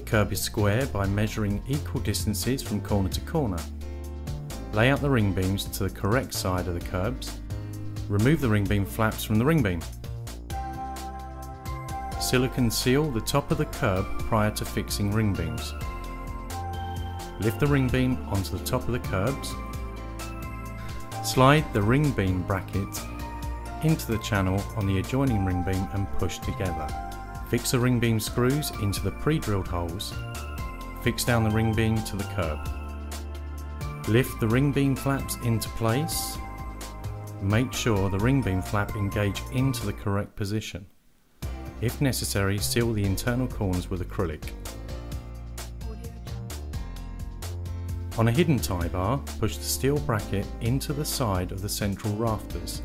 curb is square by measuring equal distances from corner to corner. Lay out the ring beams to the correct side of the curbs. Remove the ring beam flaps from the ring beam. Silicone seal the top of the curb prior to fixing ring beams. Lift the ring beam onto the top of the curbs. Slide the ring beam bracket into the channel on the adjoining ring beam and push together. Fix the ring beam screws into the pre-drilled holes. Fix down the ring beam to the curb. Lift the ring beam flaps into place. Make sure the ring beam flap engage into the correct position. If necessary, seal the internal corners with acrylic. On a hidden tie bar, push the steel bracket into the side of the central rafters.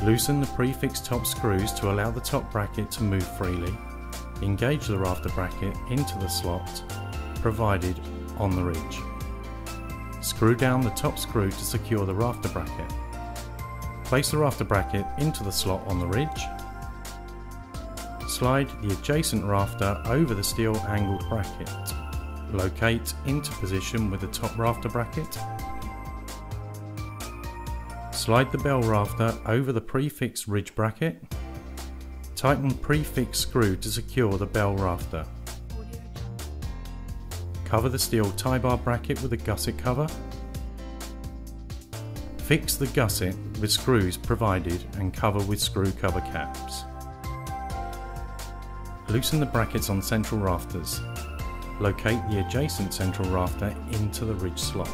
Loosen the prefixed top screws to allow the top bracket to move freely. Engage the rafter bracket into the slot provided on the ridge. Screw down the top screw to secure the rafter bracket. Place the rafter bracket into the slot on the ridge. Slide the adjacent rafter over the steel angled bracket. Locate into position with the top rafter bracket. Slide the bell rafter over the prefixed ridge bracket. Tighten prefixed screw to secure the bell rafter. Cover the steel tie bar bracket with a gusset cover. Fix the gusset with screws provided and cover with screw cover caps. Loosen the brackets on central rafters. Locate the adjacent central rafter into the ridge slot.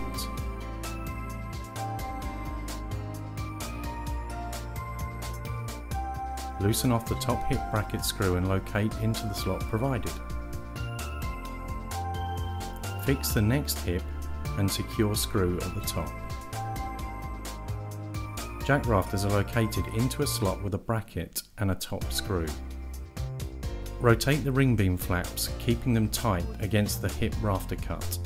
Loosen off the top hip bracket screw and locate into the slot provided. Fix the next hip and secure screw at the top. Jack rafters are located into a slot with a bracket and a top screw. Rotate the ring beam flaps, keeping them tight against the hip rafter cut.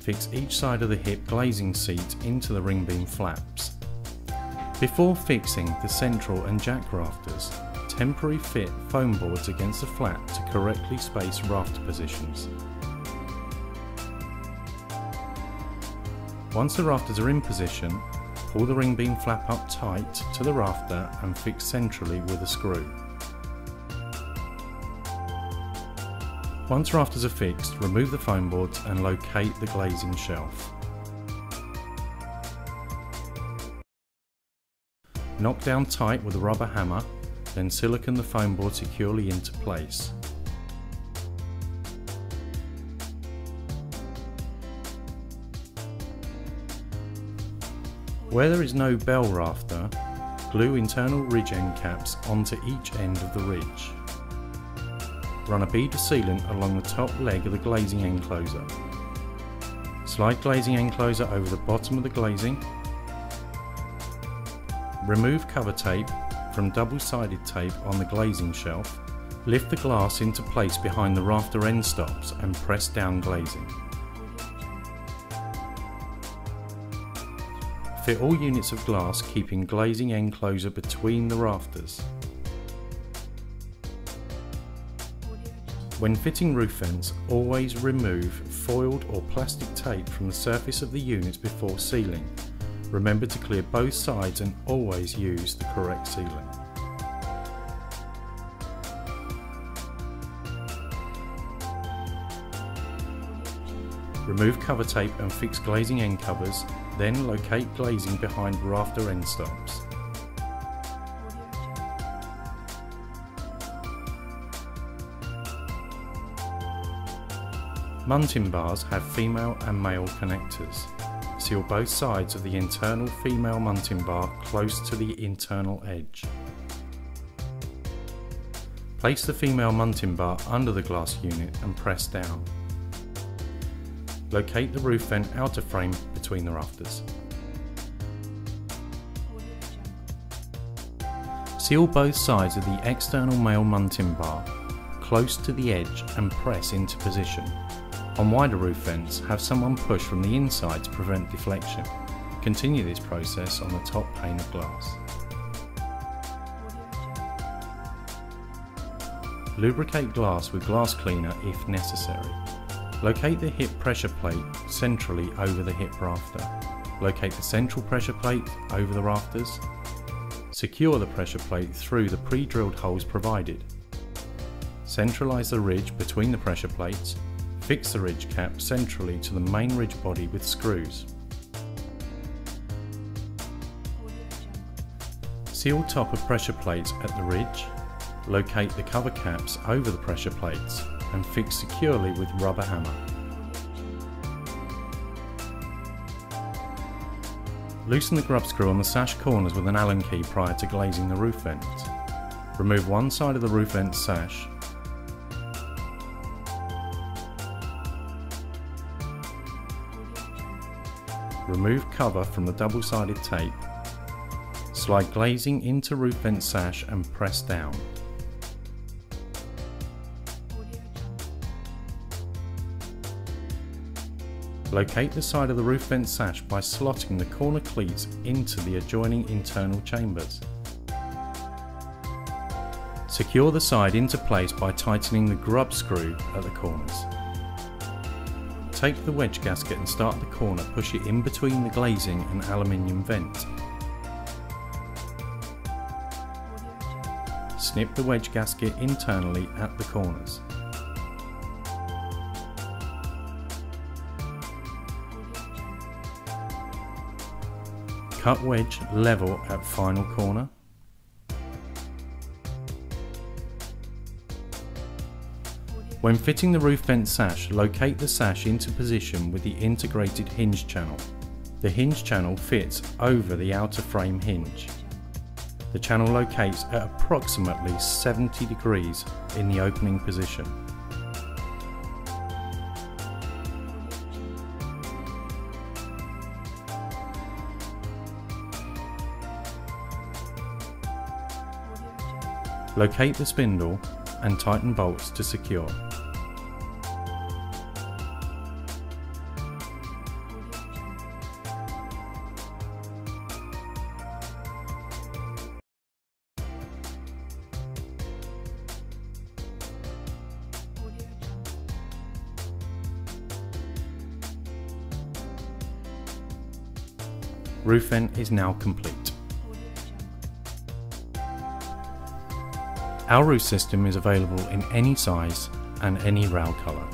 Fix each side of the hip glazing seat into the ring beam flaps. Before fixing the central and jack rafters, temporary fit foam boards against the flap to correctly space rafter positions. Once the rafters are in position, pull the ring beam flap up tight to the rafter and fix centrally with a screw. Once rafters are fixed, remove the foam boards and locate the glazing shelf. Knock down tight with a rubber hammer, then silicone the foam board securely into place. Where there is no bell rafter, glue internal ridge end caps onto each end of the ridge. Run a bead of sealant along the top leg of the glazing enclosure. Slide glazing enclosure over the bottom of the glazing. Remove cover tape from double-sided tape on the glazing shelf. Lift the glass into place behind the rafter end stops and press down glazing. Fit all units of glass, keeping glazing enclosure between the rafters. When fitting roof vents, always remove foiled or plastic tape from the surface of the units before sealing. Remember to clear both sides and always use the correct sealant. Remove cover tape and fix glazing end covers, then locate glazing behind rafter end stops. Muntin bars have female and male connectors. Seal both sides of the internal female muntin bar close to the internal edge. Place the female muntin bar under the glass unit and press down. Locate the roof vent outer frame between the rafters. Seal both sides of the external male muntin bar close to the edge and press into position. On wider roof vents, have someone push from the inside to prevent deflection. Continue this process on the top pane of glass. Lubricate glass with glass cleaner if necessary. Locate the hip pressure plate centrally over the hip rafter. Locate the central pressure plate over the rafters. Secure the pressure plate through the pre-drilled holes provided. Centralise the ridge between the pressure plates. Fix the ridge cap centrally to the main ridge body with screws. Seal top of pressure plates at the ridge. Locate the cover caps over the pressure plates and fix securely with rubber hammer. Loosen the grub screw on the sash corners with an Allen key prior to glazing the roof vents. Remove one side of the roof vent sash. Remove cover from the double-sided tape. Slide glazing into roof vent sash and press down. Locate the side of the roof vent sash by slotting the corner cleats into the adjoining internal chambers. Secure the side into place by tightening the grub screw at the corners. Take the wedge gasket and start the corner, push it in between the glazing and aluminium vent. Snip the wedge gasket internally at the corners. Cut wedge level at final corner. When fitting the roof vent sash, locate the sash into position with the integrated hinge channel. The hinge channel fits over the outer frame hinge. The channel locates at approximately 70 degrees in the opening position. Locate the spindle and tighten bolts to secure. Roof vent is now complete. Our roof system is available in any size and any RAL colour.